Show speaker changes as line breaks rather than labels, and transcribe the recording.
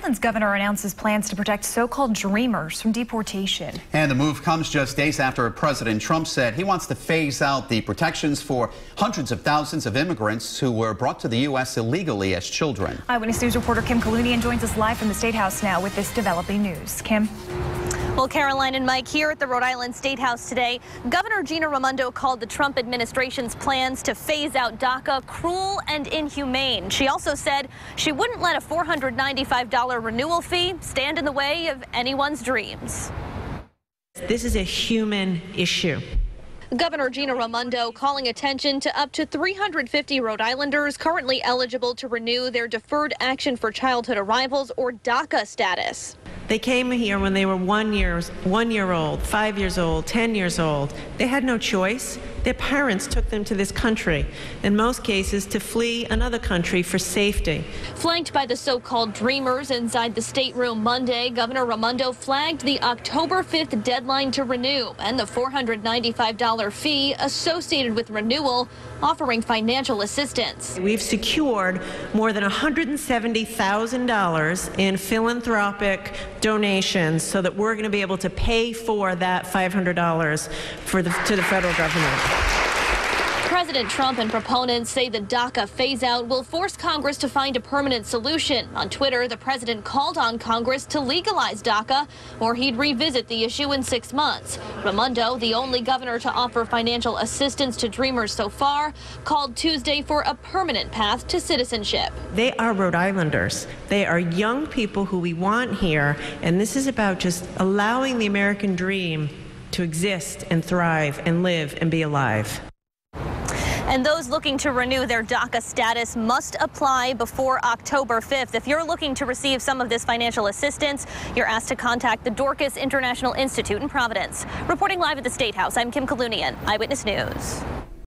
Maryland's governor announces plans to protect so-called dreamers from deportation.
And the move comes just days after President Trump said he wants to phase out the protections for hundreds of thousands of immigrants who were brought to the U.S. illegally as children.
Eyewitness News reporter Kim Kalunian joins us live from the State House now with this developing news. Kim?
Well, Caroline and Mike, here at the Rhode Island State House today, Governor Gina Raimondo called the Trump administration's plans to phase out DACA cruel and inhumane. She also said she wouldn't let a $495 renewal fee stand in the way of anyone's dreams.
This is a human issue.
Governor Gina Raimondo calling attention to up to 350 Rhode Islanders currently eligible to renew their Deferred Action for Childhood Arrivals, or DACA, status.
They came here when they were 1 year old, 5 years old, 10 years old. They had no choice. Their parents took them to this country, in most cases to flee another country for safety.
Flanked by the so-called dreamers inside the stateroom Monday, Governor Raimondo flagged the October 5th deadline to renew and the $495 fee associated with renewal, offering financial assistance.
We've secured more than $170,000 in philanthropic donations so that we're going to be able to pay for that $500 to the federal government.
President Trump and proponents say the DACA phase-out will force Congress to find a permanent solution. On Twitter, the president called on Congress to legalize DACA, or he'd revisit the issue in 6 months. Raimondo, the only governor to offer financial assistance to dreamers so far, called Tuesday for a permanent path to citizenship.
They are Rhode Islanders. They are young people who we want here, and this is about just allowing the American dream to exist and thrive and live and be alive.
And those looking to renew their DACA status must apply before October 5th. If you're looking to receive some of this financial assistance, you're asked to contact the Dorcas International Institute in Providence. Reporting live at the State House, I'm Kim Kalunian, Eyewitness News.